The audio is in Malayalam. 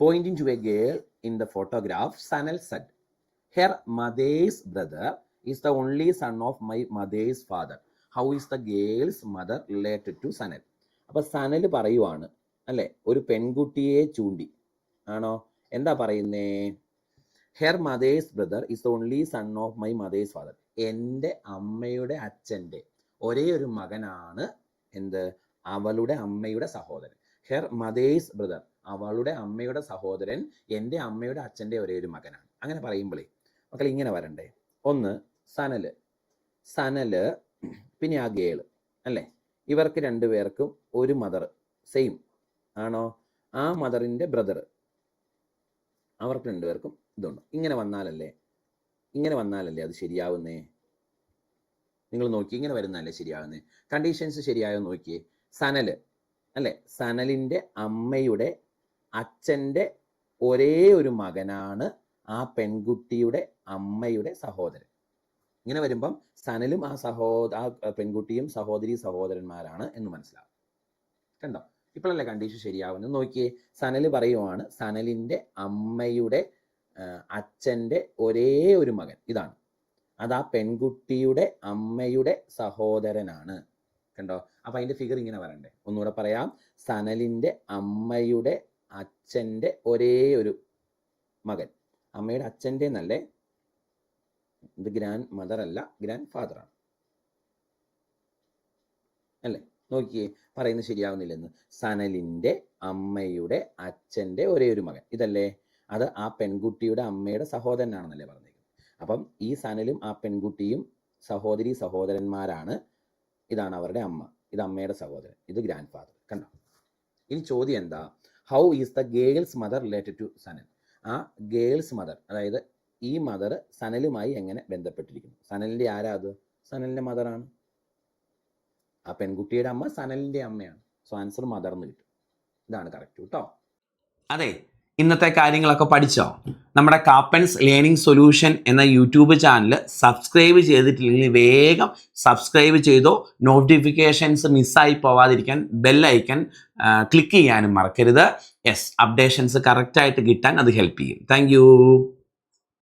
pointing to a girl in the photograph, Sanal said, her mother's brother is the only son of my mother's father. How is the girl's mother related to Sanal? അപ്പോൾ സനൽ പറയുവാണ് അല്ലേ, ഒരു പെൺകുട്ടിയെ ചൂണ്ടി ആണോ, എന്താ പറയുന്നേ? Her mother's brother is the only son of my mother's father. എൻ്റെ അമ്മയുടെ അച്ഛൻ്റെ ഒരേ ഒരു മകനാണ് എന്ത്? അവളുടെ അമ്മയുടെ സഹോദരൻ. ഹെർ മദേഴ്സ് ബ്രദർ, അവളുടെ അമ്മയുടെ സഹോദരൻ എൻ്റെ അമ്മയുടെ അച്ഛൻ്റെ ഒരേ ഒരു മകനാണ്. അങ്ങനെ പറയുമ്പോഴേ മക്കൾ ഇങ്ങനെ വരണ്ടേ? ഒന്ന് സനല് പിന്നെ ആ ഗേള് അല്ലേ, ഇവർക്ക് രണ്ടുപേർക്കും ഒരു മദർ സെയിം ആണോ, ആ മദറിൻ്റെ ബ്രദർ, അവർക്ക് രണ്ടുപേർക്കും ഇതുണ്ട്. ഇങ്ങനെ വന്നാലല്ലേ അത് ശരിയാവുന്നേ? നിങ്ങൾ നോക്കി, ഇങ്ങനെ വരുന്നതല്ലേ ശരിയാവുന്നേ? കണ്ടീഷൻസ് ശരിയായോ നോക്കിയേ. സനല് അല്ലേ, സനലിൻ്റെ അമ്മയുടെ അച്ഛൻ്റെ ഒരേ ഒരു മകനാണ് ആ പെൺകുട്ടിയുടെ അമ്മയുടെ സഹോദരൻ. ഇങ്ങനെ വരുമ്പം സനലും ആ പെൺകുട്ടിയും സഹോദരന്മാരാണ് എന്ന് മനസ്സിലാവും. കണ്ടോ? ഇപ്പോഴല്ലേ കണ്ടീഷൻ ശരിയാവുന്നത്? നോക്കിയേ, സനൽ പറയുവാണ് സനലിൻ്റെ അമ്മയുടെ അച്ഛൻ്റെ ഒരേ ഒരു മകൻ ഇതാണ്, അത് ആ പെൺകുട്ടിയുടെ അമ്മയുടെ സഹോദരനാണ്. കണ്ടോ? അപ്പം അതിൻ്റെ ഫിഗർ ഇങ്ങനെ വരണ്ടേ? ഒന്നുകൂടെ പറയാം. സനലിൻ്റെ അമ്മയുടെ അച്ഛൻ്റെ ഒരേ ഒരു മകൻ, അമ്മയുടെ അച്ഛൻ്റെ എന്നല്ലേ, ഇത് ഗ്രാൻഡ് മദർ അല്ല, ഗ്രാൻഡ് ഫാദറാണ് അല്ലേ? നോക്കിയേ, പറയുന്നത് ശരിയാവുന്നില്ലെന്ന്. സനലിൻ്റെ അമ്മയുടെ അച്ഛൻ്റെ ഒരേ ഒരു മകൻ ഇതല്ലേ, അത് ആ പെൺകുട്ടിയുടെ അമ്മയുടെ സഹോദരനാണെന്നല്ലേ പറഞ്ഞേക്കുന്നത്. അപ്പം ഈ സനലും ആ പെൺകുട്ടിയും സഹോദരന്മാരാണ്. ഇതാണ് അവരുടെ അമ്മ, ഇത് അമ്മയുടെ സഹോദരൻ, ഇത് ഗ്രാൻഡ് ഫാദർ. കണ്ടോ? ഇനി ചോദ്യം എന്താ? How is the girl's mother related to Sanal? ആ ഗേൾസ് മദർ, അതായത് ഈ മദർ സനലുമായി എങ്ങനെ ബന്ധപ്പെട്ടിരിക്കുന്നു? സനലിൻ്റെ ആരാ അത്? സനലിൻ്റെ മദറാണ്. ആ പെൺകുട്ടിയുടെ അമ്മ സനലിൻ്റെ അമ്മയാണ്. സോ ആൻസർ മദർ എന്ന് കിട്ടും. ഇതാണ് കറക്റ്റ് കേട്ടോ. അതെ, ഇന്നത്തെ കാര്യങ്ങളൊക്കെ പഠിച്ചോ? നമ്മുടെ കാപ്പൻസ് ലേണിംഗ് സൊല്യൂഷൻ എന്ന യൂട്യൂബ് ചാനൽ സബ്സ്ക്രൈബ് ചെയ്തിട്ടില്ലെങ്കിൽ വേഗം സബ്സ്ക്രൈബ് ചെയ്തോ. നോട്ടിഫിക്കേഷൻസ് മിസ്സായി പോവാതിരിക്കാൻ ബെല്ലൈക്കൺ ക്ലിക്ക് ചെയ്യാനും മറക്കരുത്. യെസ്, അപ്ഡേഷൻസ് കറക്റ്റായിട്ട് കിട്ടാൻ അത് ഹെൽപ്പ് ചെയ്യും. താങ്ക്